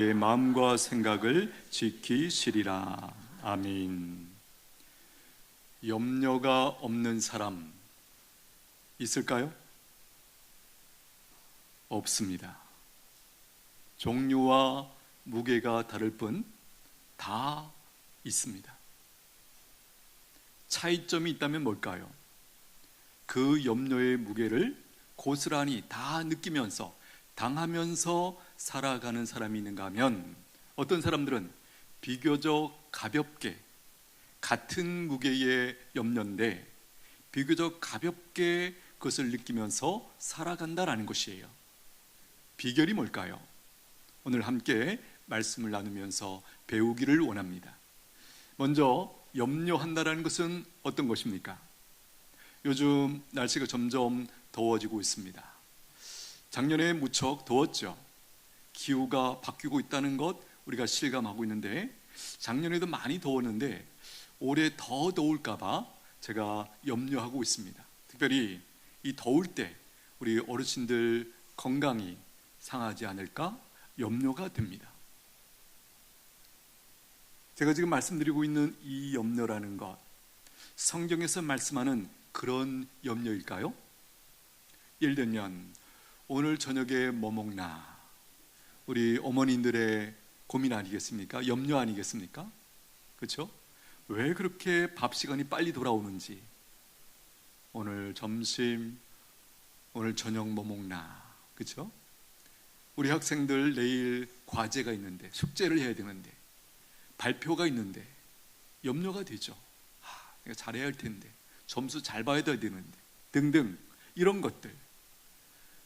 내 마음과 생각을 지키시리라. 아멘. 염려가 없는 사람 있을까요? 없습니다. 종류와 무게가 다를 뿐 다 있습니다. 차이점이 있다면 뭘까요? 그 염려의 무게를 고스란히 다 느끼면서 당하면서 살아가는 사람이 있는가 하면, 어떤 사람들은 비교적 가볍게 같은 무게의 염려인데 비교적 가볍게 그것을 느끼면서 살아간다라는 것이에요. 비결이 뭘까요? 오늘 함께 말씀을 나누면서 배우기를 원합니다. 먼저 염려한다라는 것은 어떤 것입니까? 요즘 날씨가 점점 더워지고 있습니다. 작년에 무척 더웠죠. 기후가 바뀌고 있다는 것 우리가 실감하고 있는데, 작년에도 많이 더웠는데 올해 더 더울까봐 제가 염려하고 있습니다. 특별히 이 더울 때 우리 어르신들 건강이 상하지 않을까 염려가 됩니다. 제가 지금 말씀드리고 있는 이 염려라는 것, 성경에서 말씀하는 그런 염려일까요? 예를 들면 오늘 저녁에 뭐 먹나, 우리 어머님들의 고민 아니겠습니까? 염려 아니겠습니까? 그렇죠? 왜 그렇게 밥 시간이 빨리 돌아오는지, 오늘 점심, 오늘 저녁 뭐 먹나, 그렇죠? 우리 학생들 내일 과제가 있는데, 숙제를 해야 되는데, 발표가 있는데 염려가 되죠. 내가 잘해야 할 텐데, 점수 잘 봐야 되는데 등등, 이런 것들.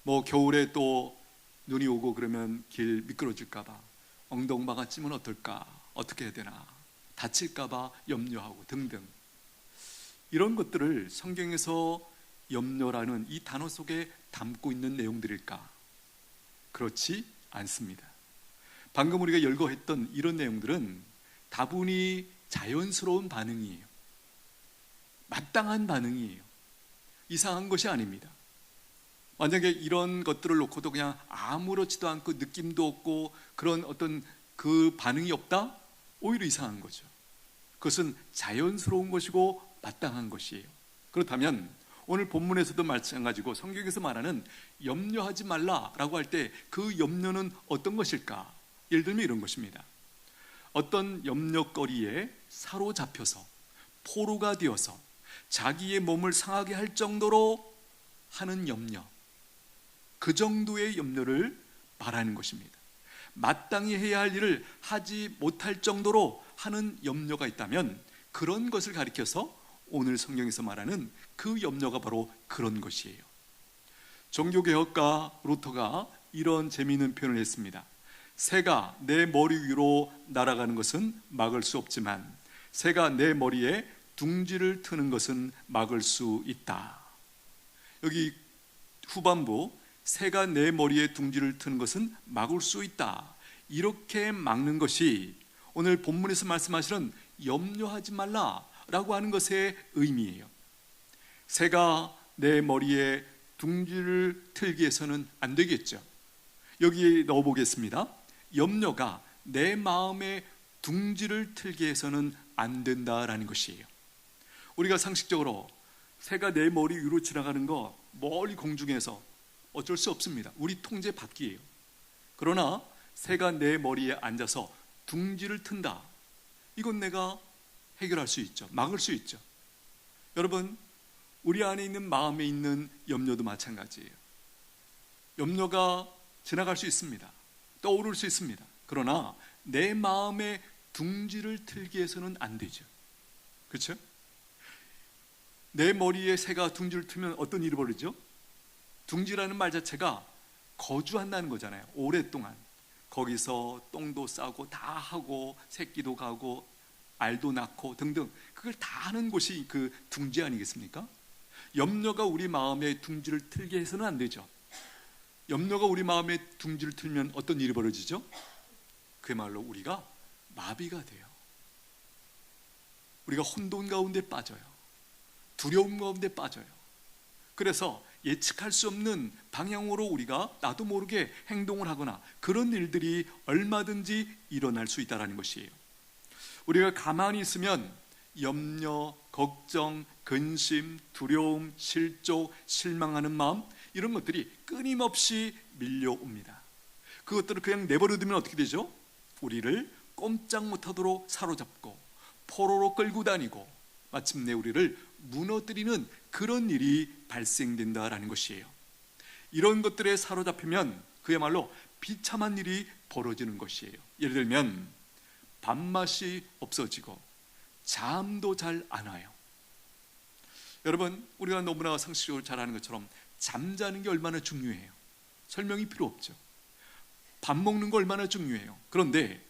뭐 겨울에 또 눈이 오고 그러면 길 미끄러질까봐, 엉덩방아 찌면 어떨까, 어떻게 해야 되나, 다칠까봐 염려하고 등등, 이런 것들을 성경에서 염려라는 이 단어 속에 담고 있는 내용들일까? 그렇지 않습니다. 방금 우리가 열거했던 이런 내용들은 다분히 자연스러운 반응이에요. 마땅한 반응이에요. 이상한 것이 아닙니다. 만약에 이런 것들을 놓고도 그냥 아무렇지도 않고 느낌도 없고 그런 어떤 그 반응이 없다? 오히려 이상한 거죠. 그것은 자연스러운 것이고 마땅한 것이에요. 그렇다면 오늘 본문에서도 마찬가지고 성경에서 말하는 염려하지 말라라고 할 때 그 염려는 어떤 것일까? 예를 들면 이런 것입니다. 어떤 염려거리에 사로잡혀서 포로가 되어서 자기의 몸을 상하게 할 정도로 하는 염려, 그 정도의 염려를 말하는 것입니다. 마땅히 해야 할 일을 하지 못할 정도로 하는 염려가 있다면 그런 것을 가리켜서 오늘 성경에서 말하는 그 염려가 바로 그런 것이에요. 종교개혁가 루터가 이런 재미있는 표현을 했습니다. 새가 내 머리 위로 날아가는 것은 막을 수 없지만 새가 내 머리에 둥지를 트는 것은 막을 수 있다. 여기 후반부, 새가 내 머리에 둥지를 트는 것은 막을 수 있다, 이렇게 막는 것이 오늘 본문에서 말씀하시는 염려하지 말라라고 하는 것의 의미예요. 새가 내 머리에 둥지를 틀기 위해서는 안 되겠죠. 여기에 넣어보겠습니다. 염려가 내 마음에 둥지를 틀기 위해서는 안 된다라는 것이에요. 우리가 상식적으로 새가 내 머리 위로 지나가는 거 멀리 공중에서 어쩔 수 없습니다. 우리 통제 밖이에요. 그러나 새가 내 머리에 앉아서 둥지를 튼다, 이건 내가 해결할 수 있죠. 막을 수 있죠. 여러분, 우리 안에 있는 마음에 있는 염려도 마찬가지예요. 염려가 지나갈 수 있습니다. 떠오를 수 있습니다. 그러나 내 마음에 둥지를 틀기 위해서는 안 되죠. 그렇죠? 내 머리에 새가 둥지를 트면 어떤 일이 벌어지죠? 둥지라는 말 자체가 거주한다는 거잖아요. 오랫동안 거기서 똥도 싸고 다 하고 새끼도 가고 알도 낳고 등등, 그걸 다 하는 곳이 그 둥지 아니겠습니까? 염려가 우리 마음에 둥지를 틀게 해서는 안 되죠. 염려가 우리 마음에 둥지를 틀면 어떤 일이 벌어지죠? 그야말로 우리가 마비가 돼요. 우리가 혼돈 가운데 빠져요. 두려움 가운데 빠져요. 그래서 예측할 수 없는 방향으로 우리가 나도 모르게 행동을 하거나 그런 일들이 얼마든지 일어날 수 있다는 것이에요. 우리가 가만히 있으면 염려, 걱정, 근심, 두려움, 실족, 실망하는 마음, 이런 것들이 끊임없이 밀려옵니다. 그것들을 그냥 내버려 두면 어떻게 되죠? 우리를 꼼짝 못하도록 사로잡고 포로로 끌고 다니고 마침내 우리를 무너뜨리는 그런 일이 발생된다라는 것이에요. 이런 것들에 사로잡히면 그야말로 비참한 일이 벌어지는 것이에요. 예를 들면 밥맛이 없어지고 잠도 잘 안 와요. 여러분, 우리가 너무나 상식적으로 잘 아는 것처럼 잠자는 게 얼마나 중요해요. 설명이 필요 없죠. 밥 먹는 거 얼마나 중요해요. 그런데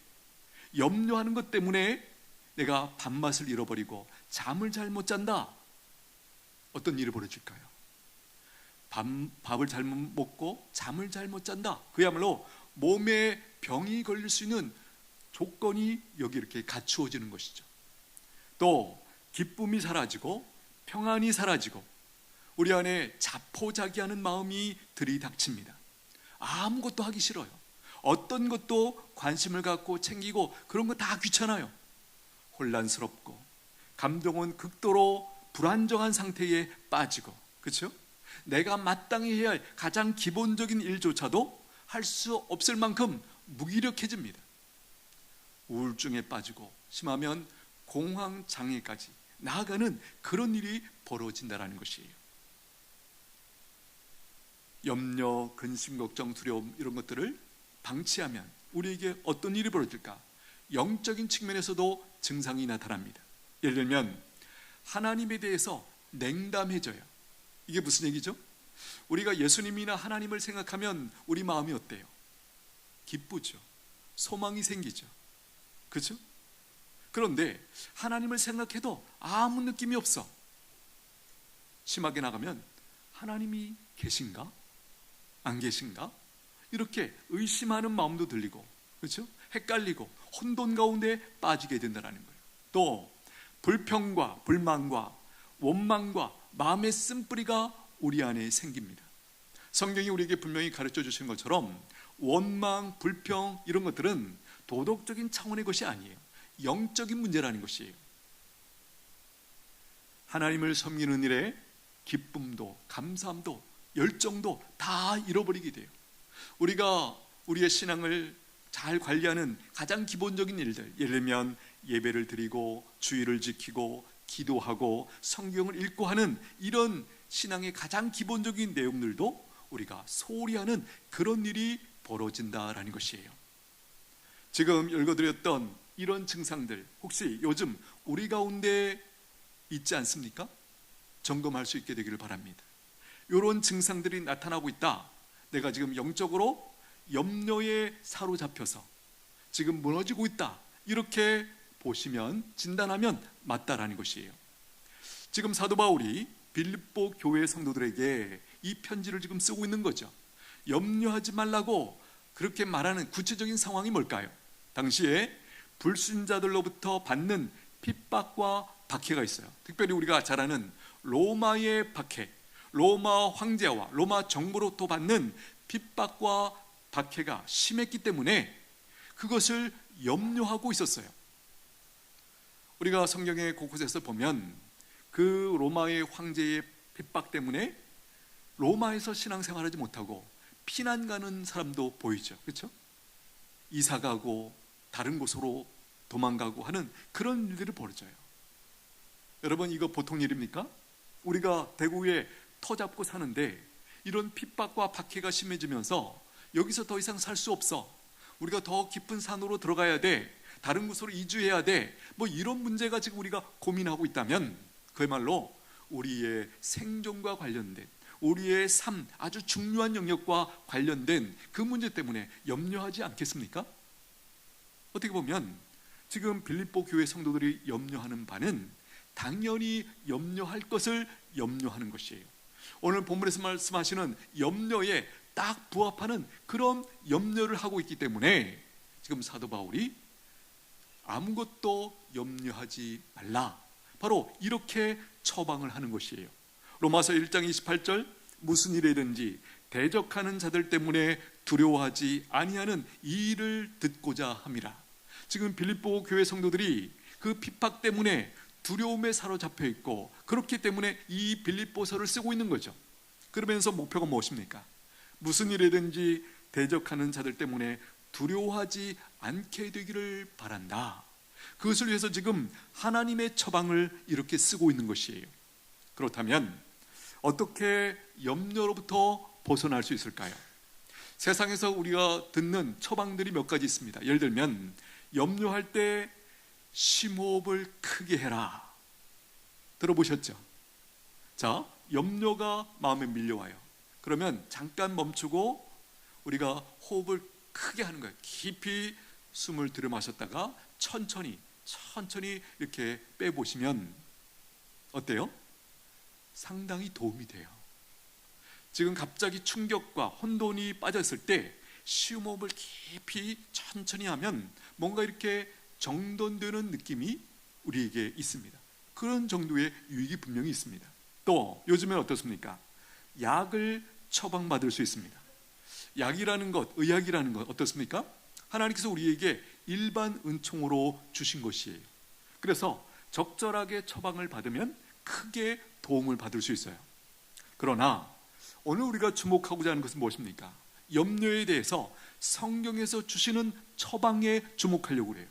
염려하는 것 때문에 내가 밥맛을 잃어버리고 잠을 잘 못 잔다. 어떤 일이 벌어질까요? 밥을 잘못 먹고 잠을 잘 못 잔다. 그야말로 몸에 병이 걸릴 수 있는 조건이 여기 이렇게 갖추어지는 것이죠. 또 기쁨이 사라지고 평안이 사라지고 우리 안에 자포자기하는 마음이 들이닥칩니다. 아무것도 하기 싫어요. 어떤 것도 관심을 갖고 챙기고 그런 거 다 귀찮아요. 혼란스럽고 감정은 극도로 불안정한 상태에 빠지고, 그렇죠? 내가 마땅히 해야 할 가장 기본적인 일조차도 할 수 없을 만큼 무기력해집니다. 우울증에 빠지고 심하면 공황장애까지 나아가는 그런 일이 벌어진다는 것이에요. 염려, 근심, 걱정, 두려움 이런 것들을 방치하면 우리에게 어떤 일이 벌어질까? 영적인 측면에서도 증상이 나타납니다. 예를 들면 하나님에 대해서 냉담해져요. 이게 무슨 얘기죠? 우리가 예수님이나 하나님을 생각하면 우리 마음이 어때요? 기쁘죠. 소망이 생기죠. 그렇죠? 그런데 하나님을 생각해도 아무 느낌이 없어. 심하게 나가면 하나님이 계신가? 안 계신가? 이렇게 의심하는 마음도 들리고, 그렇죠? 헷갈리고 혼돈 가운데 빠지게 된다는 거예요. 또 불평과 불만과 원망과 마음의 쓴뿌리가 우리 안에 생깁니다. 성경이 우리에게 분명히 가르쳐 주신 것처럼 원망, 불평 이런 것들은 도덕적인 차원의 것이 아니에요. 영적인 문제라는 것이에요. 하나님을 섬기는 일에 기쁨도 감사함도 열정도 다 잃어버리게 돼요. 우리가 우리의 신앙을 잘 관리하는 가장 기본적인 일들, 예를 들면 예배를 드리고 주일을 지키고 기도하고 성경을 읽고 하는 이런 신앙의 가장 기본적인 내용들도 우리가 소홀히 하는 그런 일이 벌어진다라는 것이에요. 지금 읽어드렸던 이런 증상들 혹시 요즘 우리 가운데 있지 않습니까? 점검할 수 있게 되기를 바랍니다. 이런 증상들이 나타나고 있다. 내가 지금 영적으로 염려에 사로잡혀서 지금 무너지고 있다. 이렇게 보시면 진단하면 맞다라는 것이에요. 지금 사도 바울이 빌립보 교회 성도들에게 이 편지를 지금 쓰고 있는 거죠. 염려하지 말라고 그렇게 말하는 구체적인 상황이 뭘까요? 당시에 불신자들로부터 받는 핍박과 박해가 있어요. 특별히 우리가 잘 아는 로마의 박해, 로마 황제와 로마 정부로부터 받는 핍박과 박해가 심했기 때문에 그것을 염려하고 있었어요. 우리가 성경의 곳곳에서 보면 그 로마의 황제의 핍박 때문에 로마에서 신앙생활하지 못하고 피난 가는 사람도 보이죠. 그렇죠? 이사 가고 다른 곳으로 도망가고 하는 그런 일들이 벌어져요. 여러분, 이거 보통 일입니까? 우리가 대구에 터 잡고 사는데 이런 핍박과 박해가 심해지면서 여기서 더 이상 살 수 없어. 우리가 더 깊은 산으로 들어가야 돼. 다른 곳으로 이주해야 돼. 뭐 이런 문제가 지금 우리가 고민하고 있다면 그야말로 우리의 생존과 관련된 우리의 삶 아주 중요한 영역과 관련된 그 문제 때문에 염려하지 않겠습니까? 어떻게 보면 지금 빌립보 교회 성도들이 염려하는 바는 당연히 염려할 것을 염려하는 것이에요. 오늘 본문에서 말씀하시는 염려에 딱 부합하는 그런 염려를 하고 있기 때문에 지금 사도 바울이 아무것도 염려하지 말라, 바로 이렇게 처방을 하는 것이에요. 로마서 1장 28절 무슨 일이든지 대적하는 자들 때문에 두려워하지 아니하는 이 일을 듣고자 함이라. 지금 빌립보 교회 성도들이 그 핍박 때문에 두려움에 사로잡혀 있고, 그렇기 때문에 이 빌립보서를 쓰고 있는 거죠. 그러면서 목표가 무엇입니까? 무슨 일이든지 대적하는 자들 때문에 두려워하지 않게 되기를 바란다. 그것을 위해서 지금 하나님의 처방을 이렇게 쓰고 있는 것이에요. 그렇다면 어떻게 염려로부터 벗어날 수 있을까요? 세상에서 우리가 듣는 처방들이 몇 가지 있습니다. 예를 들면 염려할 때 심호흡을 크게 해라. 들어보셨죠? 자, 염려가 마음에 밀려와요. 그러면 잠깐 멈추고 우리가 호흡을 크게 하는 거예요. 깊이 숨을 들여 마셨다가 천천히 이렇게 빼보시면 어때요? 상당히 도움이 돼요. 지금 갑자기 충격과 혼돈이 빠졌을 때 심호흡을 깊이 천천히 하면 뭔가 이렇게 정돈되는 느낌이 우리에게 있습니다. 그런 정도의 유익이 분명히 있습니다. 또 요즘엔 어떻습니까? 약을 처방받을 수 있습니다. 약이라는 것, 의학이라는 것 어떻습니까? 하나님께서 우리에게 일반 은총으로 주신 것이에요. 그래서 적절하게 처방을 받으면 크게 도움을 받을 수 있어요. 그러나 오늘 우리가 주목하고자 하는 것은 무엇입니까? 염려에 대해서 성경에서 주시는 처방에 주목하려고 해요.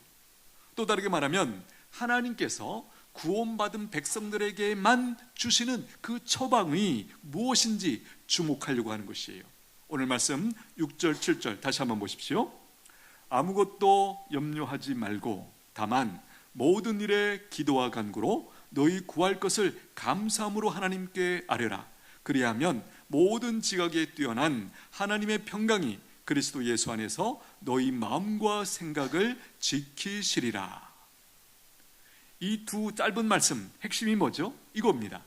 또 다르게 말하면 하나님께서 구원받은 백성들에게만 주시는 그 처방이 무엇인지 주목하려고 하는 것이에요. 오늘 말씀 6절 7절 다시 한번 보십시오. 아무것도 염려하지 말고 다만 모든 일에 기도와 간구로 너희 구할 것을 감사함으로 하나님께 아뢰라. 그리하면 모든 지각에 뛰어난 하나님의 평강이 그리스도 예수 안에서 너희 마음과 생각을 지키시리라. 이 두 짧은 말씀 핵심이 뭐죠? 이겁니다.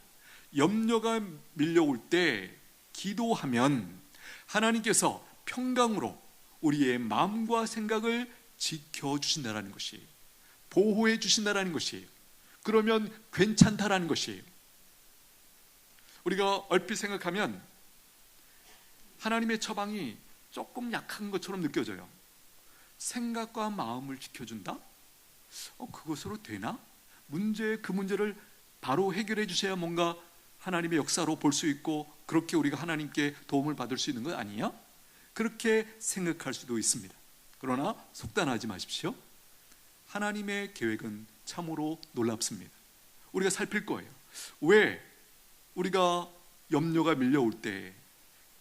염려가 밀려올 때 기도하면 하나님께서 평강으로 우리의 마음과 생각을 지켜주신다는 것이에요. 보호해 주신다는 것이에요. 그러면 괜찮다라는 것이에요. 우리가 얼핏 생각하면 하나님의 처방이 조금 약한 것처럼 느껴져요. 생각과 마음을 지켜준다? 그것으로 되나? 그 문제를 바로 해결해 주셔야 뭔가 하나님의 역사로 볼 수 있고 그렇게 우리가 하나님께 도움을 받을 수 있는 것 아니냐? 그렇게 생각할 수도 있습니다. 그러나 속단하지 마십시오. 하나님의 계획은 참으로 놀랍습니다. 우리가 살필 거예요. 왜 우리가 염려가 밀려올 때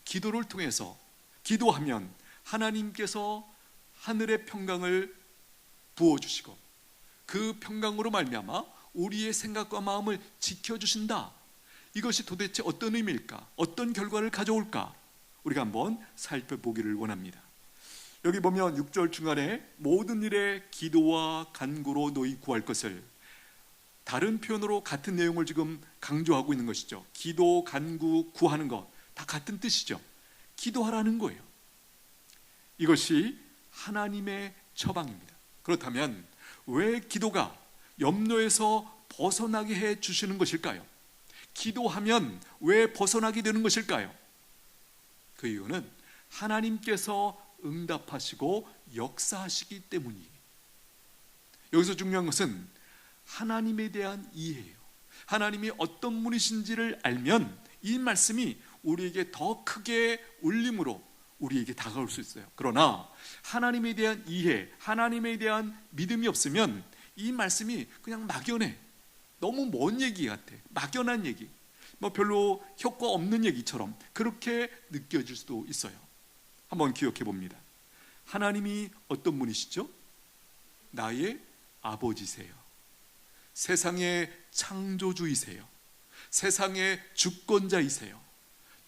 기도를 통해서 기도하면 하나님께서 하늘의 평강을 부어주시고 그 평강으로 말미암아 우리의 생각과 마음을 지켜주신다. 이것이 도대체 어떤 의미일까? 어떤 결과를 가져올까? 우리가 한번 살펴보기를 원합니다. 여기 보면 6절 중간에 모든 일에 기도와 간구로 너희 구할 것을, 다른 표현으로 같은 내용을 지금 강조하고 있는 것이죠. 기도, 간구, 구하는 것 다 같은 뜻이죠. 기도하라는 거예요. 이것이 하나님의 처방입니다. 그렇다면 왜 기도가 염려에서 벗어나게 해 주시는 것일까요? 기도하면 왜 벗어나게 되는 것일까요? 그 이유는 하나님께서 응답하시고 역사하시기 때문이에요. 여기서 중요한 것은 하나님에 대한 이해예요. 하나님이 어떤 분이신지를 알면 이 말씀이 우리에게 더 크게 울림으로 우리에게 다가올 수 있어요. 그러나 하나님에 대한 이해, 하나님에 대한 믿음이 없으면 이 말씀이 그냥 막연해. 너무 먼 얘기 같아. 막연한 얘기. 별로 효과 없는 얘기처럼 그렇게 느껴질 수도 있어요. 한번 기억해 봅니다. 하나님이 어떤 분이시죠? 나의 아버지세요. 세상의 창조주이세요. 세상의 주권자이세요.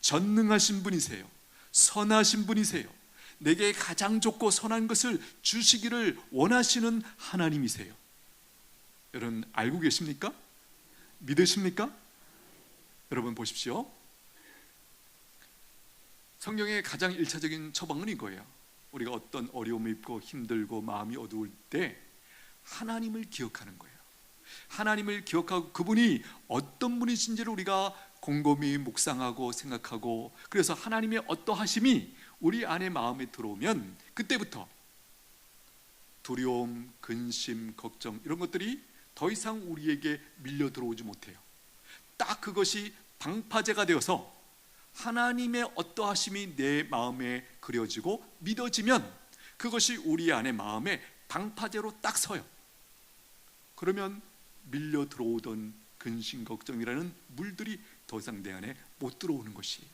전능하신 분이세요. 선하신 분이세요. 내게 가장 좋고 선한 것을 주시기를 원하시는 하나님이세요. 여러분 알고 계십니까? 믿으십니까? 여러분 보십시오. 성경의 가장 1차적인 처방은 이거예요. 우리가 어떤 어려움이 있고 힘들고 마음이 어두울 때 하나님을 기억하는 거예요. 하나님을 기억하고 그분이 어떤 분이신지를 우리가 곰곰이 묵상하고 생각하고, 그래서 하나님의 어떠하심이 우리 안에 마음에 들어오면 그때부터 두려움, 근심, 걱정 이런 것들이 더 이상 우리에게 밀려 들어오지 못해요. 딱 그것이 방파제가 되어서 하나님의 어떠하심이 내 마음에 그려지고 믿어지면 그것이 우리 안에 마음에 방파제로 딱 서요. 그러면 밀려 들어오던 근심, 걱정이라는 물들이 더 이상 내 안에 못 들어오는 것이에요.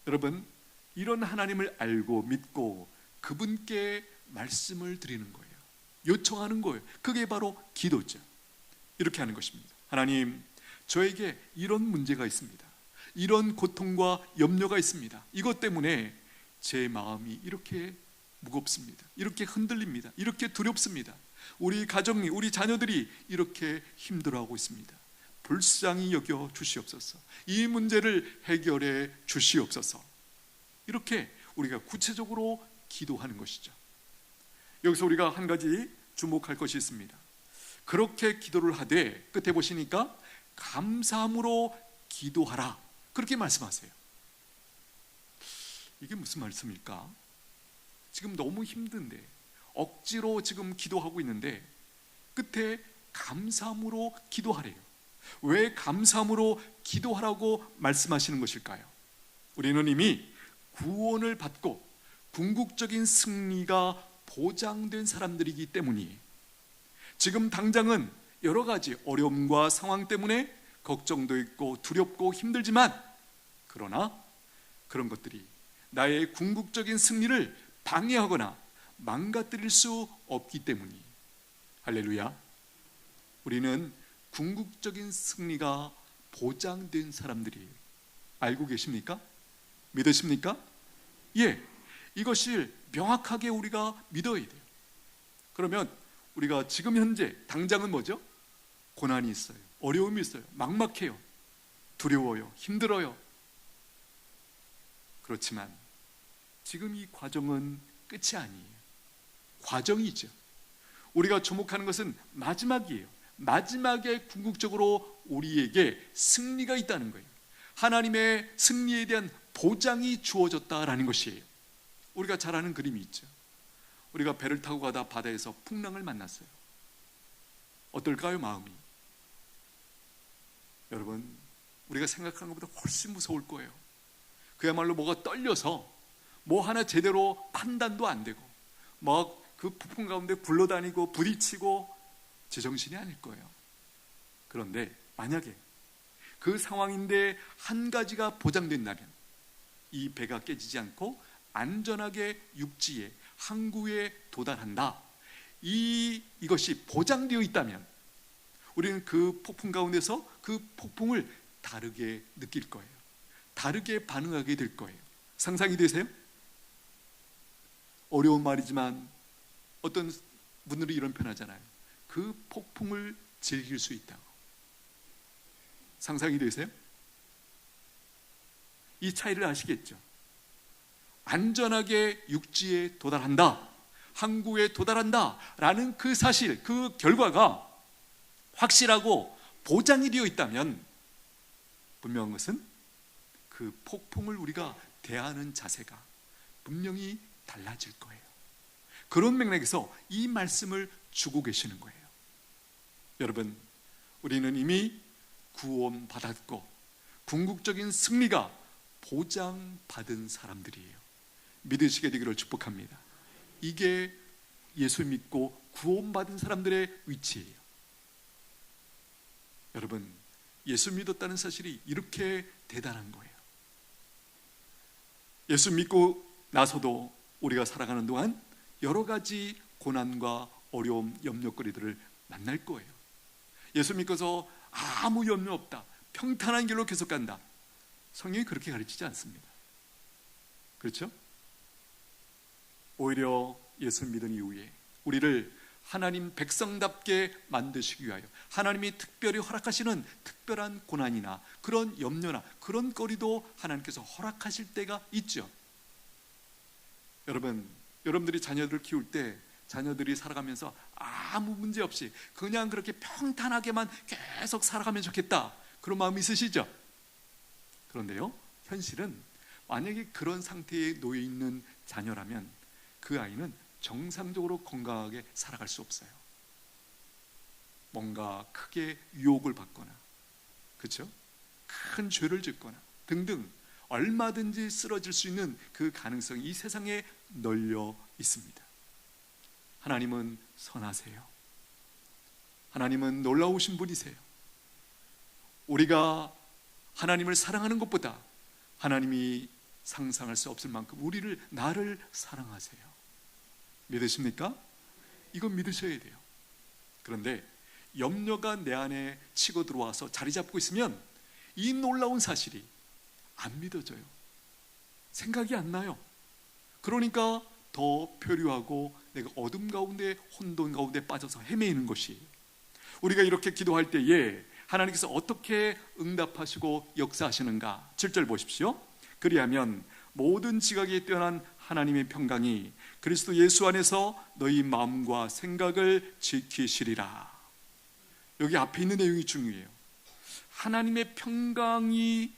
여러분, 이런 하나님을 알고 믿고 그분께 말씀을 드리는 거예요. 요청하는 거예요. 그게 바로 기도죠. 이렇게 하는 것입니다. 하나님, 저에게 이런 문제가 있습니다. 이런 고통과 염려가 있습니다. 이것 때문에 제 마음이 이렇게 무겁습니다. 이렇게 흔들립니다. 이렇게 두렵습니다. 우리 가정이, 우리 자녀들이 이렇게 힘들어하고 있습니다. 불쌍히 여겨 주시옵소서. 이 문제를 해결해 주시옵소서. 이렇게 우리가 구체적으로 기도하는 것이죠. 여기서 우리가 한 가지 주목할 것이 있습니다. 그렇게 기도를 하되 끝에 보시니까 감사함으로 기도하라, 그렇게 말씀하세요. 이게 무슨 말씀일까? 지금 너무 힘든데, 억지로 지금 기도하고 있는데 끝에 감사함으로 기도하래요. 왜 감사함으로 기도하라고 말씀하시는 것일까요? 우리는 이미 구원을 받고 궁극적인 승리가 보장된 사람들이기 때문이에요. 지금 당장은 여러 가지 어려움과 상황 때문에 걱정도 있고 두렵고 힘들지만, 그러나 그런 것들이 나의 궁극적인 승리를 방해하거나 망가뜨릴 수 없기 때문이에요. 할렐루야. 우리는 궁극적인 승리가 보장된 사람들이에요. 알고 계십니까? 믿으십니까? 예, 이것을 명확하게 우리가 믿어야 돼요. 그러면 우리가 지금 현재 당장은 뭐죠? 고난이 있어요. 어려움이 있어요. 막막해요. 두려워요. 힘들어요. 그렇지만 지금 이 과정은 끝이 아니에요. 과정이죠. 우리가 주목하는 것은 마지막이에요. 마지막에 궁극적으로 우리에게 승리가 있다는 거예요. 하나님의 승리에 대한 보장이 주어졌다라는 것이에요. 우리가 잘 아는 그림이 있죠. 우리가 배를 타고 가다 바다에서 풍랑을 만났어요. 어떨까요, 마음이? 여러분, 우리가 생각하는 것보다 훨씬 무서울 거예요. 그야말로 뭐가 떨려서 뭐 하나 제대로 판단도 안 되고 막 그 폭풍 가운데 굴러다니고 부딪히고 제정신이 아닐 거예요. 그런데 만약에 그 상황인데 한 가지가 보장된다면, 이 배가 깨지지 않고 안전하게 육지에, 항구에 도달한다, 이것이 보장되어 있다면 우리는 그 폭풍 가운데서 그 폭풍을 다르게 느낄 거예요. 다르게 반응하게 될 거예요. 상상이 되세요? 어려운 말이지만 어떤 분들이 이런 표현하잖아요. 그 폭풍을 즐길 수 있다고. 상상이 되세요? 이 차이를 아시겠죠? 안전하게 육지에 도달한다, 항구에 도달한다 라는 그 사실, 그 결과가 확실하고 보장이 되어 있다면 분명한 것은 그 폭풍을 우리가 대하는 자세가 분명히 달라질 거예요. 그런 맥락에서 이 말씀을 주고 계시는 거예요. 여러분, 우리는 이미 구원받았고 궁극적인 승리가 보장받은 사람들이에요. 믿으시게 되기를 축복합니다. 이게 예수 믿고 구원받은 사람들의 위치예요. 여러분, 예수 믿었다는 사실이 이렇게 대단한 거예요. 예수 믿고 나서도 우리가 살아가는 동안 여러 가지 고난과 어려움, 염려거리들을 만날 거예요. 예수 믿고서 아무 염려 없다, 평탄한 길로 계속 간다, 성경이 그렇게 가르치지 않습니다. 그렇죠? 오히려 예수 믿은 이후에 우리를 하나님 백성답게 만드시기 위하여 하나님이 특별히 허락하시는 특별한 고난이나 그런 염려나 그런 거리도 하나님께서 허락하실 때가 있죠. 여러분들이 자녀들을 키울 때 자녀들이 살아가면서 아무 문제 없이 그냥 그렇게 평탄하게만 계속 살아가면 좋겠다, 그런 마음이 있으시죠? 그런데요, 현실은 만약에 그런 상태에 놓여 있는 자녀라면 그 아이는 정상적으로 건강하게 살아갈 수 없어요. 뭔가 크게 유혹을 받거나, 그렇죠? 큰 죄를 짓거나 등등 얼마든지 쓰러질 수 있는 그 가능성이 이 세상에 널려 있습니다. 하나님은 선하세요. 하나님은 놀라우신 분이세요. 우리가 하나님을 사랑하는 것보다 하나님이 상상할 수 없을 만큼 나를 사랑하세요. 믿으십니까? 이건 믿으셔야 돼요. 그런데 염려가 내 안에 치고 들어와서 자리 잡고 있으면 이 놀라운 사실이 안 믿어져요. 생각이 안 나요. 그러니까 더 표류하고 내가 어둠 가운데, 혼돈 가운데 빠져서 헤매이는 것이, 우리가 이렇게 기도할 때에 하나님께서 어떻게 응답하시고 역사하시는가. 7절 보십시오. 그리하면 모든 지각이 뛰어난 하나님의 평강이 그리스도 예수 안에서 너희 마음과 생각을 지키시리라. 여기 앞에 있는 내용이 중요해요. 하나님의 평강이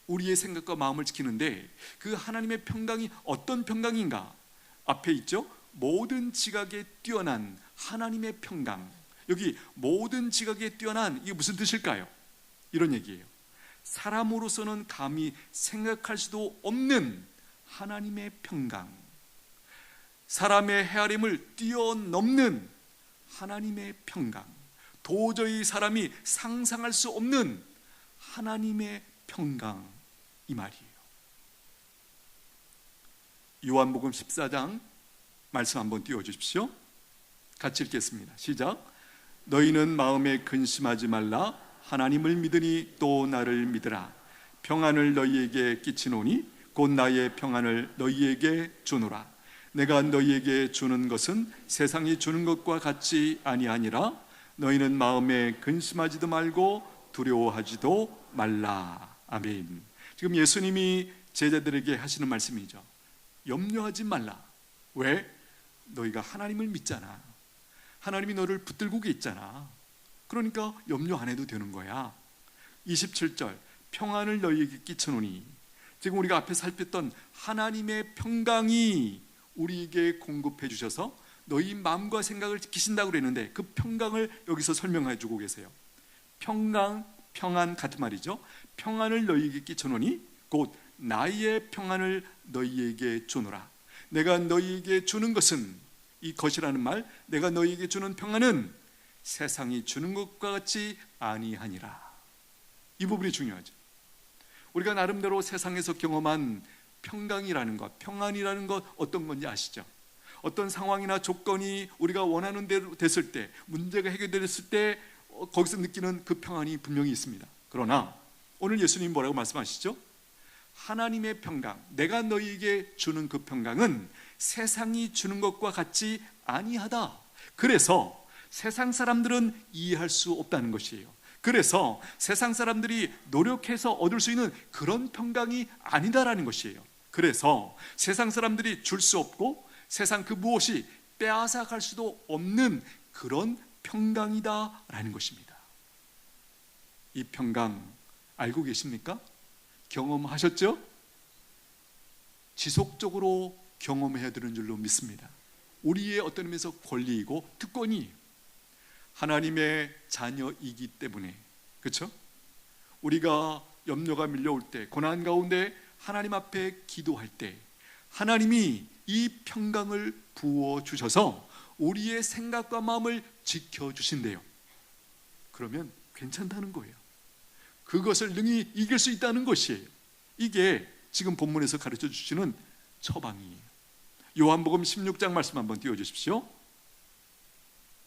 우리의 생각과 마음을 지키는데 그 하나님의 평강이 어떤 평강인가? 앞에 있죠? 모든 지각에 뛰어난 하나님의 평강. 여기 모든 지각에 뛰어난, 이게 무슨 뜻일까요? 이런 얘기예요. 사람으로서는 감히 생각할 수도 없는 하나님의 평강, 사람의 헤아림을 뛰어넘는 하나님의 평강, 도저히 사람이 상상할 수 없는 하나님의 평강, 이 말이에요. 요한복음 14장 말씀 한번 띄워주십시오. 같이 읽겠습니다. 시작. 너희는 마음에 근심하지 말라. 하나님을 믿으니 또 나를 믿으라. 평안을 너희에게 끼치노니 곧 나의 평안을 너희에게 주노라. 내가 너희에게 주는 것은 세상이 주는 것과 같이 아니하니라. 너희는 마음에 근심하지도 말고 두려워하지도 말라. 아멘. 지금 예수님이 제자들에게 하시는 말씀이죠. 염려하지 말라. 왜? 너희가 하나님을 믿잖아. 하나님이 너를 붙들고 있잖아. 그러니까 염려 안 해도 되는 거야. 27절 평안을 너희에게 끼쳐노니, 지금 우리가 앞에 살폈던 하나님의 평강이 우리에게 공급해 주셔서 너희 마음과 생각을 지키신다고 그랬는데 그 평강을 여기서 설명해 주고 계세요. 평강, 평안 같은 말이죠. 평안을 너희에게 끼쳐노니 곧 나의 평안을 너희에게 주노라. 내가 너희에게 주는 것은, 이 것이라는 말, 내가 너희에게 주는 평안은 세상이 주는 것과 같이 아니하니라. 이 부분이 중요하죠. 우리가 나름대로 세상에서 경험한 평강이라는 것, 평안이라는 것 어떤 건지 아시죠? 어떤 상황이나 조건이 우리가 원하는 대로 됐을 때, 문제가 해결됐을 때 거기서 느끼는 그 평안이 분명히 있습니다. 그러나 오늘 예수님 뭐라고 말씀하시죠? 하나님의 평강, 내가 너희에게 주는 그 평강은 세상이 주는 것과 같이 아니하다. 그래서 세상 사람들은 이해할 수 없다는 것이에요. 그래서 세상 사람들이 노력해서 얻을 수 있는 그런 평강이 아니다라는 것이에요. 그래서 세상 사람들이 줄 수 없고 세상 그 무엇이 빼앗아갈 수도 없는 그런 평강이다라는 것입니다. 이 평강 알고 계십니까? 경험하셨죠? 지속적으로 경험해야 되는 줄로 믿습니다. 우리의 어떤 의미에서 권리이고 특권이 하나님의 자녀이기 때문에, 그렇죠? 우리가 염려가 밀려올 때, 고난 가운데 하나님 앞에 기도할 때 하나님이 이 평강을 부어주셔서 우리의 생각과 마음을 지켜주신대요. 그러면 괜찮다는 거예요. 그것을 능히 이길 수 있다는 것이에요. 이게 지금 본문에서 가르쳐 주시는 처방이에요. 요한복음 16장 말씀 한번 띄워주십시오.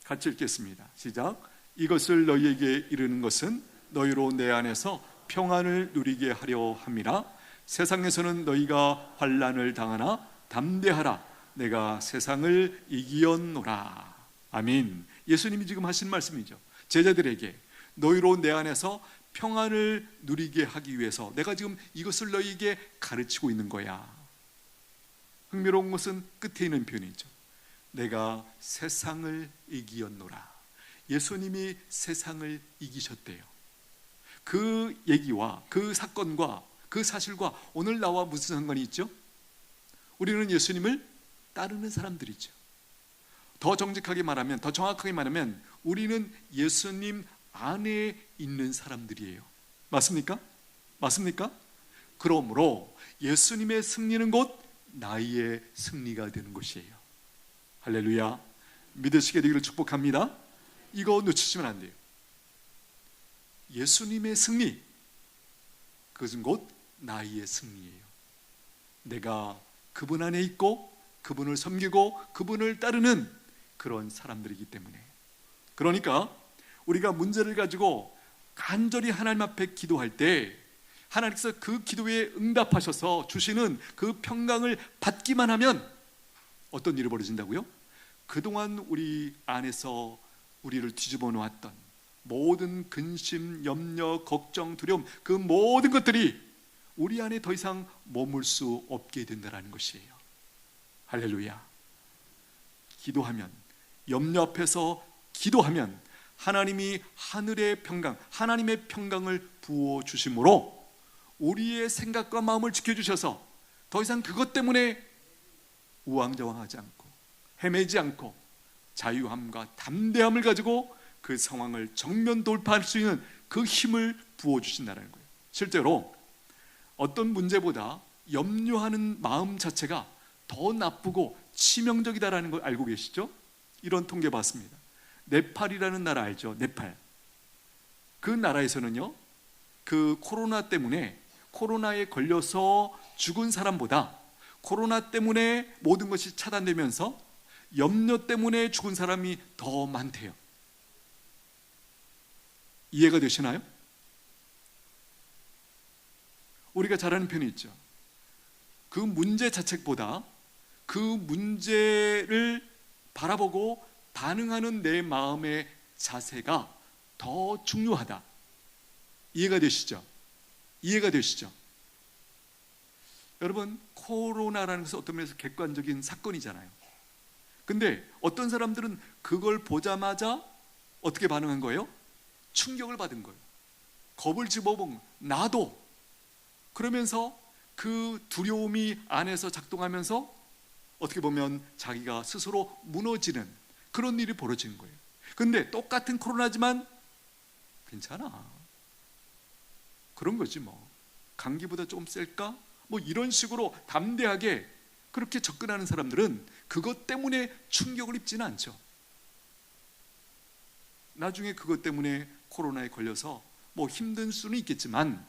같이 읽겠습니다. 시작. 이것을 너희에게 이르는 것은 너희로 내 안에서 평안을 누리게 하려 함이라. 세상에서는 너희가 환난을 당하나 담대하라. 내가 세상을 이기었노라. 아멘. 예수님이 지금 하신 말씀이죠. 제자들에게 너희로 내 안에서 평안을 누리게 하기 위해서 내가 지금 이것을 너희에게 가르치고 있는 거야. 흥미로운 것은 끝에 있는 표현이죠. 내가 세상을 이기었노라. 예수님이 세상을 이기셨대요. 그 얘기와 그 사건과 그 사실과 오늘 나와 무슨 상관이 있죠? 우리는 예수님을 따르는 사람들이죠. 더 정직하게 말하면, 더 정확하게 말하면 우리는 예수님 안에 있는 사람들이에요. 맞습니까? 맞습니까? 그러므로 예수님의 승리는 곧 나의 승리가 되는 것이에요. 할렐루야. 믿으시게 되기를 축복합니다. 이거 놓치시면 안 돼요. 예수님의 승리, 그것은 곧 나의 승리예요. 내가 그분 안에 있고 그분을 섬기고 그분을 따르는 그런 사람들이기 때문에. 그러니까 우리가 문제를 가지고 간절히 하나님 앞에 기도할 때 하나님께서 그 기도에 응답하셔서 주시는 그 평강을 받기만 하면 어떤 일이 벌어진다고요? 그동안 우리 안에서 우리를 뒤집어 놓았던 모든 근심, 염려, 걱정, 두려움, 그 모든 것들이 우리 안에 더 이상 머물 수 없게 된다는 것이에요. 할렐루야. 기도하면, 염려 앞에서 기도하면 하나님이 하늘의 평강, 하나님의 평강을 부어주심으로 우리의 생각과 마음을 지켜주셔서 더 이상 그것 때문에 우왕좌왕하지 않고 헤매지 않고 자유함과 담대함을 가지고 그 상황을 정면 돌파할 수 있는 그 힘을 부어주신다는 거예요. 실제로 어떤 문제보다 염려하는 마음 자체가 더 나쁘고 치명적이다라는 걸 알고 계시죠? 이런 통계 봤습니다. 네팔이라는 나라 알죠? 네팔. 그 나라에서는요, 그 코로나 때문에, 코로나에 걸려서 죽은 사람보다 코로나 때문에 모든 것이 차단되면서 염려 때문에 죽은 사람이 더 많대요. 이해가 되시나요? 우리가 잘 아는 편이 있죠. 그 문제 자체보다 그 문제를 바라보고 반응하는 내 마음의 자세가 더 중요하다. 이해가 되시죠? 이해가 되시죠? 여러분, 코로나라는 것은 어떤 면에서 객관적인 사건이잖아요. 근데 어떤 사람들은 그걸 보자마자 어떻게 반응한 거예요? 충격을 받은 거예요. 겁을 집어본 나도. 그러면서 그 두려움이 안에서 작동하면서 어떻게 보면 자기가 스스로 무너지는 그런 일이 벌어지는 거예요. 근데 똑같은 코로나지만 괜찮아, 그런 거지 뭐, 감기보다 조금 셀까? 뭐 이런 식으로 담대하게 그렇게 접근하는 사람들은 그것 때문에 충격을 입지는 않죠. 나중에 그것 때문에 코로나에 걸려서 뭐 힘든 수는 있겠지만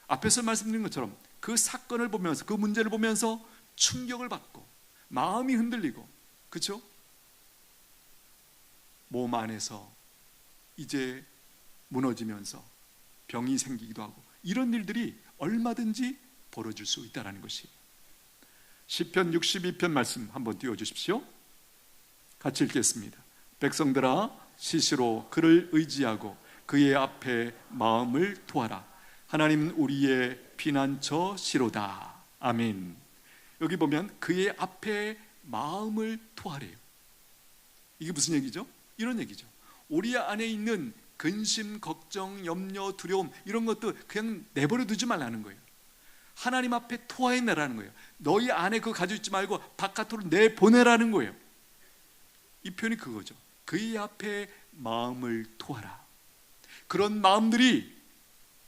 앞에서 말씀드린 것처럼 그 사건을 보면서, 그 문제를 보면서 충격을 받고 마음이 흔들리고, 그렇죠? 몸 안에서 이제 무너지면서 병이 생기기도 하고, 이런 일들이 얼마든지 벌어질 수 있다는 것이. 시편 62편 말씀 한번 띄워주십시오. 같이 읽겠습니다. 백성들아, 시시로 그를 의지하고 그의 앞에 마음을 토하라. 하나님은 우리의 피난처 시로다. 아멘. 여기 보면 그의 앞에 마음을 토하래요. 이게 무슨 얘기죠? 이런 얘기죠. 우리 안에 있는 근심, 걱정, 염려, 두려움, 이런 것도 그냥 내버려 두지 말라는 거예요. 하나님 앞에 토해내라는 거예요. 너희 안에 그거 가지고 있지 말고 바깥으로 내보내라는 거예요. 이 표현이 그거죠. 그의 앞에 마음을 토하라. 그런 마음들이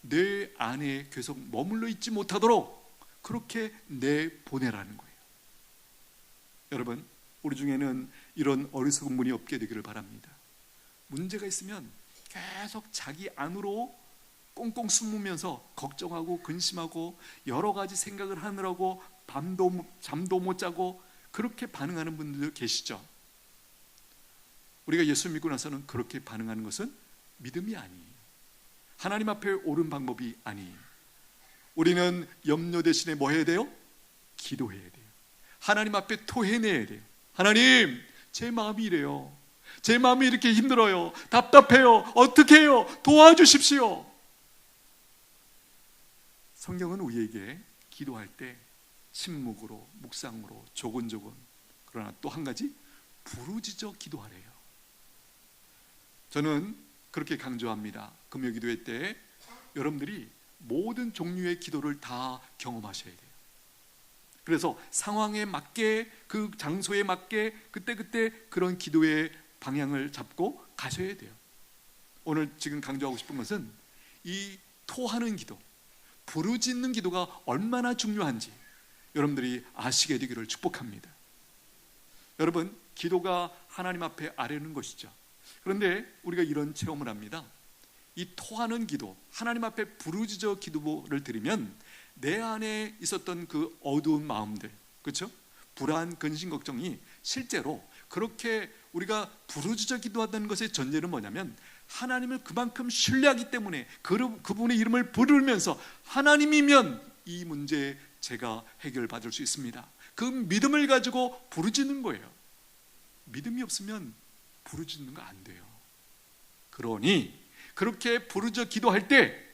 내 안에 계속 머물러 있지 못하도록 그렇게 내보내라는 거예요. 여러분, 우리 중에는 이런 어리석은 분이 없게 되기를 바랍니다. 문제가 있으면 계속 자기 안으로 꽁꽁 숨으면서 걱정하고 근심하고 여러 가지 생각을 하느라고 잠도 못 자고 그렇게 반응하는 분들 계시죠? 우리가 예수 믿고 나서는 그렇게 반응하는 것은 믿음이 아니에요. 하나님 앞에 옳은 방법이 아니에요. 우리는 염려 대신에 뭐 해야 돼요? 기도해야 돼요. 하나님 앞에 토해내야 돼요. 하나님, 제 마음이 이래요. 제 마음이 이렇게 힘들어요. 답답해요. 어떻게 해요? 도와주십시오. 성경은 우리에게 기도할 때 침묵으로, 묵상으로, 조곤조곤, 그러나 또 한 가지 부르짖어 기도하래요. 저는 그렇게 강조합니다. 금요기도회 때 여러분들이 모든 종류의 기도를 다 경험하셔야 돼요. 그래서 상황에 맞게, 그 장소에 맞게 그때그때 그런 기도의 방향을 잡고 가셔야 돼요. 오늘 지금 강조하고 싶은 것은 이 토하는 기도, 부르짖는 기도가 얼마나 중요한지 여러분들이 아시게 되기를 축복합니다. 여러분, 기도가 하나님 앞에 아뢰는 것이죠. 그런데 우리가 이런 체험을 합니다. 이 토하는 기도, 하나님 앞에 부르짖어 기도를 드리면 내 안에 있었던 그 어두운 마음들, 그렇죠? 불안, 근심, 걱정이 실제로 그렇게 우리가 부르짖어 기도한다는 것의 전제는 뭐냐면 하나님을 그만큼 신뢰하기 때문에 그분의 이름을 부르면서 하나님이면 이 문제 제가 해결받을 수 있습니다, 그 믿음을 가지고 부르짖는 거예요. 믿음이 없으면 부르짖는 거 안 돼요. 그러니 그렇게 부르짖어 기도할 때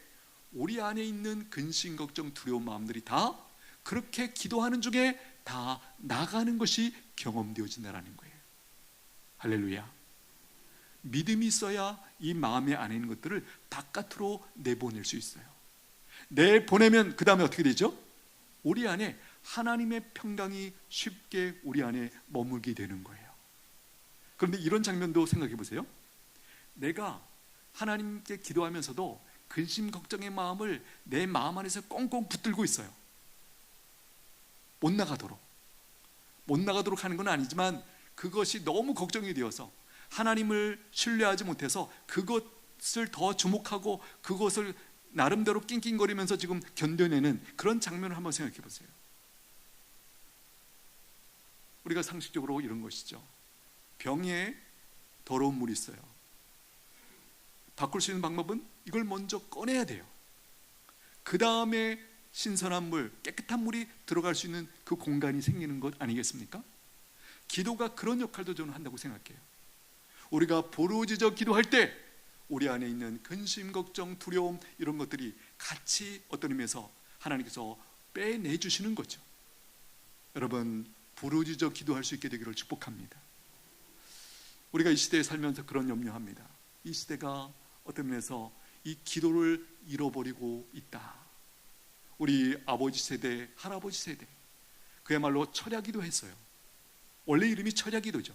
우리 안에 있는 근심, 걱정, 두려운 마음들이 다 그렇게 기도하는 중에 다 나가는 것이 경험되어진다는 거예요. 할렐루야. 믿음이 있어야 이 마음의 안에 있는 것들을 바깥으로 내보낼 수 있어요. 내보내면 그 다음에 어떻게 되죠? 우리 안에 하나님의 평강이 쉽게 우리 안에 머물게 되는 거예요. 그런데 이런 장면도 생각해 보세요. 내가 하나님께 기도하면서도 근심 걱정의 마음을 내 마음 안에서 꽁꽁 붙들고 있어요. 못 나가도록 하는 건 아니지만 그것이 너무 걱정이 되어서 하나님을 신뢰하지 못해서 그것을 더 주목하고 그것을 나름대로 낑낑거리면서 지금 견뎌내는 그런 장면을 한번 생각해 보세요. 우리가 상식적으로 이런 것이죠. 병에 더러운 물이 있어요. 바꿀 수 있는 방법은 이걸 먼저 꺼내야 돼요. 그 다음에 신선한 물, 깨끗한 물이 들어갈 수 있는 그 공간이 생기는 것 아니겠습니까? 기도가 그런 역할도 저는 한다고 생각해요. 우리가 부르짖어 기도할 때 우리 안에 있는 근심, 걱정, 두려움 이런 것들이 같이 어떤 의미에서 하나님께서 빼내주시는 거죠. 여러분, 부르짖어 기도할 수 있게 되기를 축복합니다. 우리가 이 시대에 살면서 그런 염려합니다. 이 시대가 어떤 면에서 이 기도를 잃어버리고 있다. 우리 아버지 세대, 할아버지 세대 그야말로 철야기도 했어요. 원래 이름이 철야기도죠.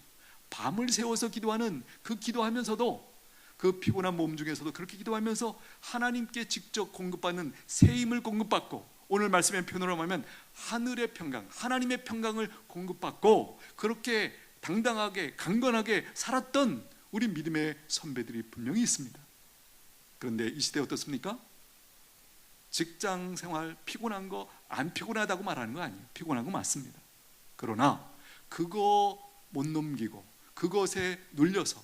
밤을 새워서 기도하는 그 기도하면서도 그 피곤한 몸 중에서도 그렇게 기도하면서 하나님께 직접 공급받는 새 힘을 공급받고, 오늘 말씀의 표현으로 하면 하늘의 평강, 하나님의 평강을 공급받고 그렇게 당당하게 강건하게 살았던 우리 믿음의 선배들이 분명히 있습니다. 그런데 이 시대 어떻습니까? 직장 생활 피곤한 거 안 피곤하다고 말하는 거 아니에요. 피곤한 거 맞습니다. 그러나 그거 못 넘기고 그것에 눌려서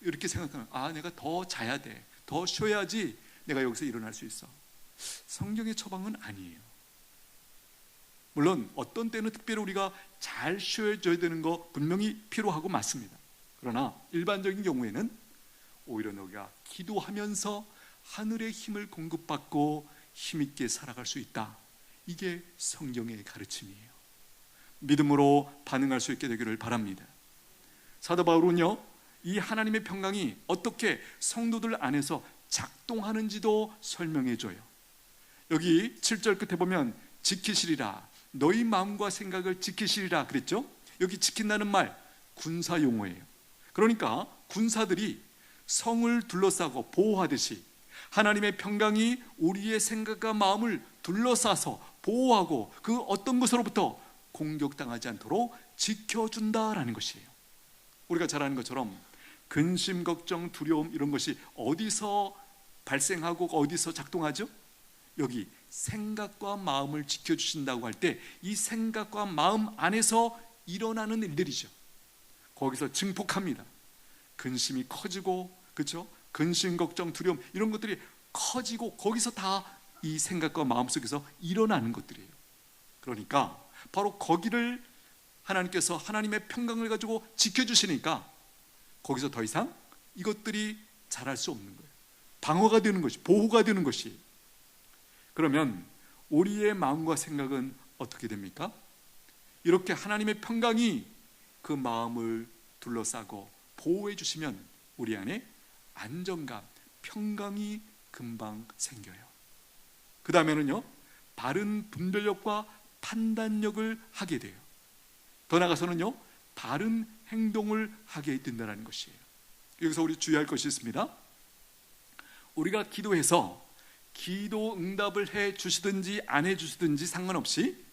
이렇게 생각하면 내가 더 자야 돼, 더 쉬어야지 내가 여기서 일어날 수 있어. 성경의 처방은 아니에요. 물론 어떤 때는 특별히 우리가 잘 쉬어줘야 되는 거 분명히 필요하고 맞습니다. 그러나 일반적인 경우에는 오히려 너희가 기도하면서 하늘의 힘을 공급받고 힘있게 살아갈 수 있다. 이게 성경의 가르침이에요. 믿음으로 반응할 수 있게 되기를 바랍니다. 사도 바울은요, 이 하나님의 평강이 어떻게 성도들 안에서 작동하는지도 설명해 줘요. 여기 7절 끝에 보면 지키시리라, 너희 마음과 생각을 지키시리라 그랬죠. 여기 지킨다는 말 군사 용어예요. 그러니까 군사들이 성을 둘러싸고 보호하듯이 하나님의 평강이 우리의 생각과 마음을 둘러싸서 보호하고 그 어떤 것으로부터 공격당하지 않도록 지켜준다라는 것이에요. 우리가 잘 아는 것처럼 근심, 걱정, 두려움 이런 것이 어디서 발생하고 어디서 작동하죠? 여기 생각과 마음을 지켜주신다고 할 때 이 생각과 마음 안에서 일어나는 일들이죠. 거기서 증폭합니다. 근심이 커지고, 그렇죠? 근심, 걱정, 두려움 이런 것들이 커지고 거기서 다 이 생각과 마음 속에서 일어나는 것들이에요. 그러니까 바로 거기를 하나님께서 하나님의 평강을 가지고 지켜주시니까 거기서 더 이상 이것들이 자랄 수 없는 거예요. 방어가 되는 것이, 보호가 되는 것이. 그러면 우리의 마음과 생각은 어떻게 됩니까? 이렇게 하나님의 평강이 그 마음을 둘러싸고 보호해 주시면 우리 안에 안정감, 평강이 금방 생겨요. 그 다음에는요, 바른 분별력과 판단력을 하게 돼요. 더 나아가서는요, 바른 행동을 하게 된다는 것이에요. 여기서 우리 주의할 것이 있습니다. 우리가 기도해서 기도 응답을 해 주시든지 안 해 주시든지 상관없이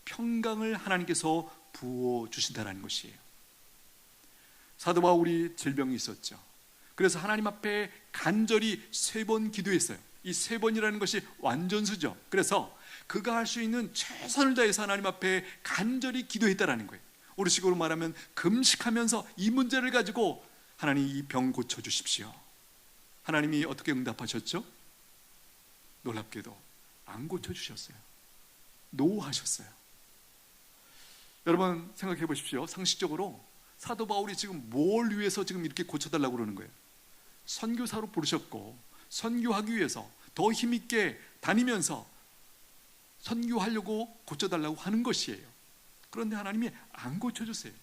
평강을 하나님께서 부어 주신다는 것이에요. 사도 바울이 질병이 있었죠. 그래서 하나님 앞에 간절히 3번 기도했어요. 이 3번이라는 것이 완전수죠. 그래서 그가 할 수 있는 최선을 다해서 하나님 앞에 간절히 기도했다라는 거예요. 우리식으로 말하면 금식하면서 이 문제를 가지고 하나님 이 병 고쳐주십시오. 하나님이 어떻게 응답하셨죠? 놀랍게도 안 고쳐주셨어요. 노하셨어요. 여러분 생각해 보십시오. 상식적으로 사도 바울이 지금 뭘 위해서 지금 이렇게 고쳐달라고 그러는 거예요? 선교사로 부르셨고 선교하기 위해서 더 힘있게 다니면서 선교하려고 고쳐달라고 하는 것이에요. 그런데 하나님이 안 고쳐주세요.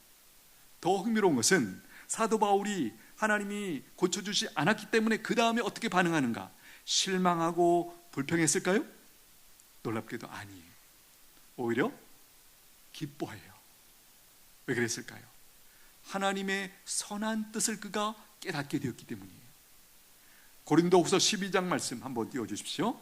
더 흥미로운 것은 사도 바울이 하나님이 고쳐주지 않았기 때문에 그 다음에 어떻게 반응하는가? 실망하고 불평했을까요? 놀랍게도 아니에요. 오히려 기뻐해요. 왜 그랬을까요? 하나님의 선한 뜻을 그가 깨닫게 되었기 때문이에요. 고린도후서 12장 말씀 한번 띄워주십시오.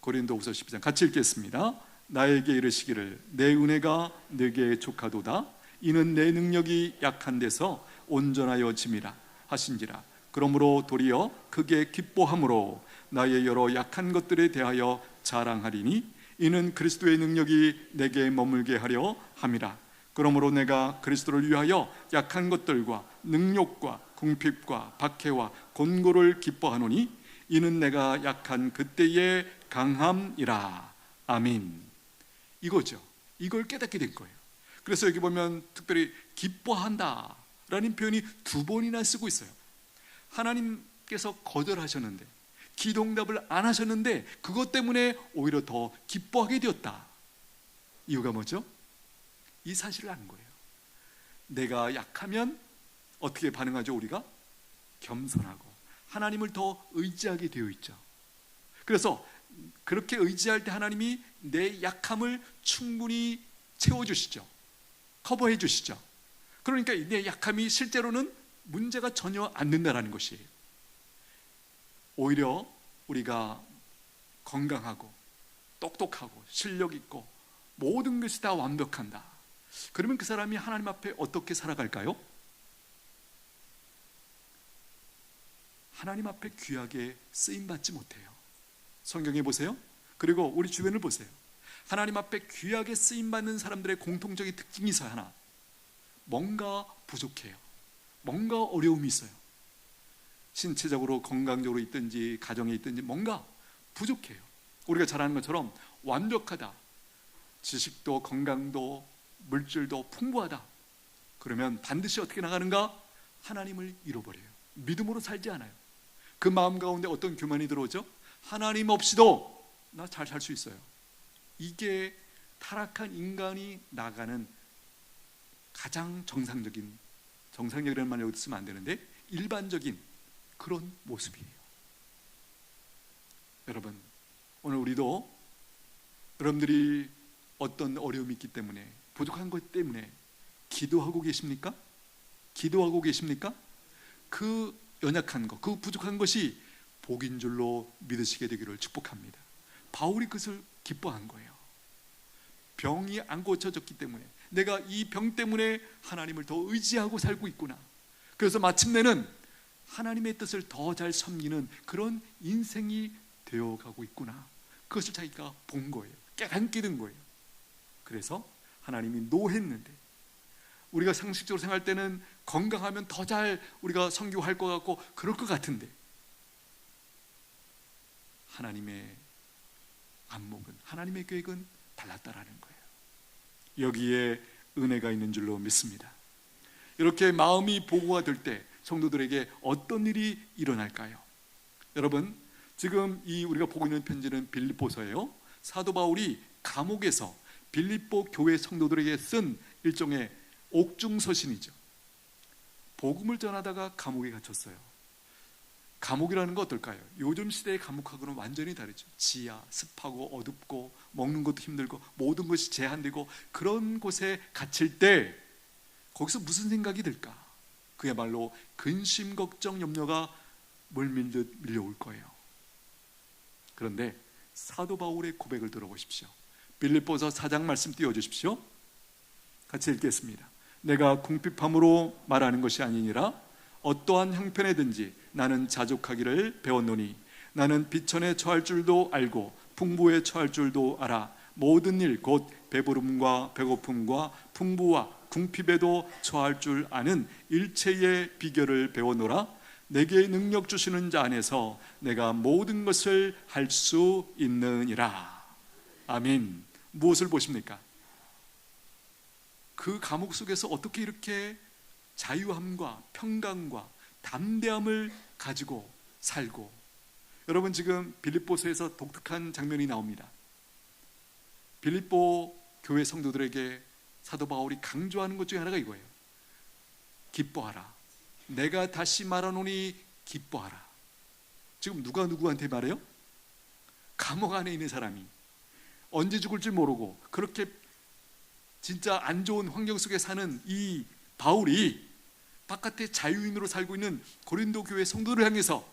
고린도후서 12장 같이 읽겠습니다. 나에게 이르시기를 내 은혜가 네게 족하도다. 이는 내 능력이 약한 데서 온전하여 짐이라 하신지라. 그러므로 도리어 크게 기뻐함으로 나의 여러 약한 것들에 대하여 자랑하리니 이는 그리스도의 능력이 내게 머물게 하려 함이라. 그러므로 내가 그리스도를 위하여 약한 것들과 능욕과 궁핍과 박해와 곤고를 기뻐하노니 이는 내가 약한 그때의 강함이라. 아멘. 이거죠. 이걸 깨닫게 된 거예요. 그래서 여기 보면 특별히 기뻐한다 라는 표현이 2번이나 쓰고 있어요. 하나님께서 거절하셨는데 기도응답을 안 하셨는데 그것 때문에 오히려 더 기뻐하게 되었다. 이유가 뭐죠? 이 사실을 아는 거예요. 내가 약하면 어떻게 반응하죠? 우리가 겸손하고 하나님을 더 의지하게 되어 있죠. 그래서 그렇게 의지할 때 하나님이 내 약함을 충분히 채워주시죠. 커버해 주시죠. 그러니까 내 약함이 실제로는 문제가 전혀 안 된다는 것이에요. 오히려 우리가 건강하고 똑똑하고 실력 있고 모든 것이 다 완벽한다. 그러면 그 사람이 하나님 앞에 어떻게 살아갈까요? 하나님 앞에 귀하게 쓰임받지 못해요. 성경에 보세요. 그리고 우리 주변을 보세요. 하나님 앞에 귀하게 쓰임받는 사람들의 공통적인 특징이 있어요. 하나, 뭔가 부족해요. 뭔가 어려움이 있어요. 신체적으로 건강적으로 있든지 가정에 있든지 뭔가 부족해요. 우리가 잘 아는 것처럼 완벽하다, 지식도 건강도 물질도 풍부하다, 그러면 반드시 어떻게 나가는가? 하나님을 잃어버려요. 믿음으로 살지 않아요. 그 마음 가운데 어떤 교만이 들어오죠? 하나님 없이도 나 잘 살 수 있어요. 이게 타락한 인간이 나가는 가장 정상적이라는 말 여기 쓰면 안 되는데 일반적인 그런 모습이에요. 여러분, 오늘 우리도 여러분들이 어떤 어려움이 있기 때문에 부족한 것 때문에 기도하고 계십니까? 기도하고 계십니까? 그 연약한 것, 그 부족한 것이 복인 줄로 믿으시게 되기를 축복합니다. 바울이 그것을 기뻐한 거예요. 병이 안 고쳐졌기 때문에 내가 이 병 때문에 하나님을 더 의지하고 살고 있구나. 그래서 마침내는 하나님의 뜻을 더 잘 섬기는 그런 인생이 되어가고 있구나. 그것을 자기가 본 거예요. 깨닫게 된 거예요. 그래서 하나님이 노했는데, 우리가 상식적으로 생각할 때는 건강하면 더 잘 우리가 선교할 것 같고 그럴 것 같은데, 하나님의 안목은, 하나님의 계획은 달랐다라는 거예요. 여기에 은혜가 있는 줄로 믿습니다. 이렇게 마음이 보고가 될 때 성도들에게 어떤 일이 일어날까요? 여러분, 지금 이 우리가 보고 있는 편지는 빌립보서예요. 사도 바울이 감옥에서 빌립보 교회 성도들에게 쓴 일종의 옥중서신이죠. 복음을 전하다가 감옥에 갇혔어요. 감옥이라는 거 어떨까요? 요즘 시대의 감옥하고는 완전히 다르죠. 지하, 습하고 어둡고 먹는 것도 힘들고 모든 것이 제한되고 그런 곳에 갇힐 때 거기서 무슨 생각이 들까? 그야말로 근심, 걱정, 염려가 물밀듯 밀려올 거예요. 그런데 사도 바울의 고백을 들어보십시오. 빌립보서 4장 말씀 띄워주십시오. 같이 읽겠습니다. 내가 궁핍함으로 말하는 것이 아니니라. 어떠한 형편에든지 나는 자족하기를 배웠노니 나는 비천에 처할 줄도 알고 풍부에 처할 줄도 알아. 모든 일 곧 배부름과 배고픔과 풍부와 궁핍에도 처할 줄 아는 일체의 비결을 배워노라. 내게 능력 주시는 자 안에서 내가 모든 것을 할 수 있느니라. 아멘. 무엇을 보십니까? 그 감옥 속에서 어떻게 이렇게 자유함과 평강과 담대함을 가지고 살고, 여러분 지금 빌립보서에서 독특한 장면이 나옵니다. 빌립보 교회 성도들에게 사도 바울이 강조하는 것 중에 하나가 이거예요. 기뻐하라. 내가 다시 말하노니 기뻐하라. 지금 누가 누구한테 말해요? 감옥 안에 있는 사람이 언제 죽을지 모르고 그렇게 진짜 안 좋은 환경 속에 사는 이 바울이 바깥에 자유인으로 살고 있는 고린도 교회 성도를 향해서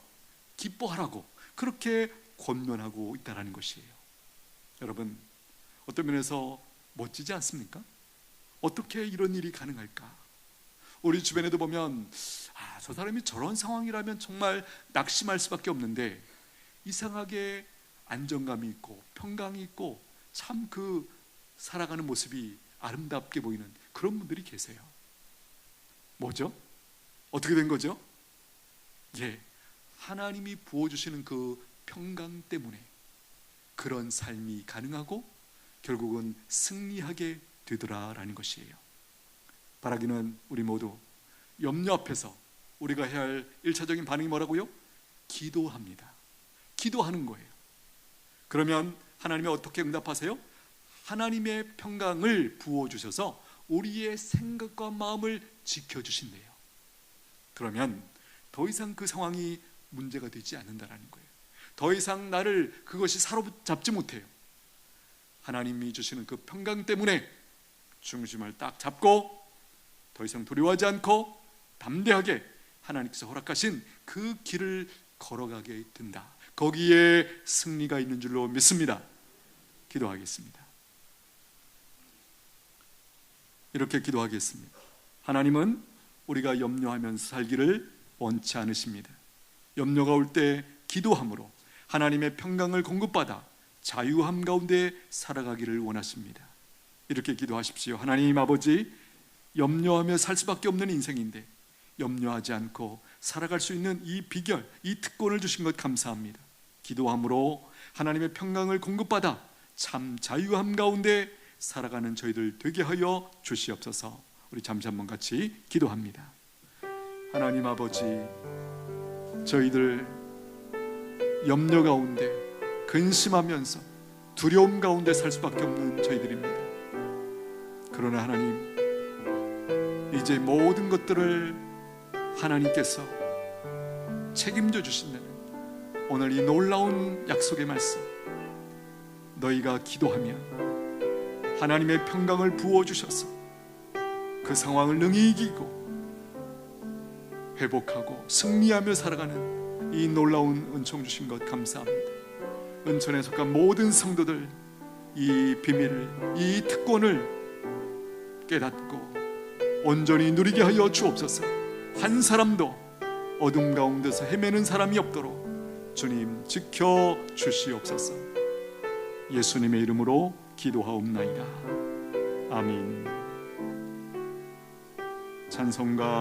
기뻐하라고 그렇게 권면하고 있다는 것이에요. 여러분, 어떤 면에서 멋지지 않습니까? 어떻게 이런 일이 가능할까? 우리 주변에도 보면 저 사람이 저런 상황이라면 정말 낙심할 수밖에 없는데 이상하게 안정감이 있고 평강이 있고 참 그 살아가는 모습이 아름답게 보이는 그런 분들이 계세요. 뭐죠? 어떻게 된 거죠? 하나님이 부어주시는 그 평강 때문에 그런 삶이 가능하고 결국은 승리하게 되더라라는 것이에요. 바라기는 우리 모두 염려 앞에서 우리가 해야 할 1차적인 반응이 뭐라고요? 기도합니다. 기도하는 거예요. 그러면 하나님이 어떻게 응답하세요? 하나님의 평강을 부어주셔서 우리의 생각과 마음을 지켜주신대요. 그러면 더 이상 그 상황이 문제가 되지 않는다는 거예요. 더 이상 나를 그것이 사로잡지 못해요. 하나님이 주시는 그 평강 때문에 중심을 딱 잡고 더 이상 두려워하지 않고 담대하게 하나님께서 허락하신 그 길을 걸어가게 된다. 거기에 승리가 있는 줄로 믿습니다. 기도하겠습니다. 이렇게 기도하겠습니다. 하나님은 우리가 염려하면서 살기를 원치 않으십니다. 염려가 올 때 기도함으로 하나님의 평강을 공급받아 자유함 가운데 살아가기를 원하십니다. 이렇게 기도하십시오. 하나님 아버지, 염려하며 살 수밖에 없는 인생인데 염려하지 않고 살아갈 수 있는 이 비결, 이 특권을 주신 것 감사합니다. 기도함으로 하나님의 평강을 공급받아 참 자유함 가운데 살아가는 저희들 되게 하여 주시옵소서. 우리 잠시 한번 같이 기도합니다. 하나님 아버지, 저희들 염려 가운데 근심하면서 두려움 가운데 살 수밖에 없는 저희들입니다. 그러나 하나님, 이제 모든 것들을 하나님께서 책임져 주신다는 오늘 이 놀라운 약속의 말씀, 너희가 기도하면 하나님의 평강을 부어주셔서 그 상황을 능히 이기고 회복하고 승리하며 살아가는 이 놀라운 은총 주신 것 감사합니다. 은천에 속한 모든 성도들 이 비밀을, 이 특권을 깨닫고 온전히 누리게 하여 주옵소서. 한 사람도 어둠 가운데서 헤매는 사람이 없도록 주님 지켜 주시옵소서. 예수님의 이름으로 기도하옵나이다. 아멘. 찬송가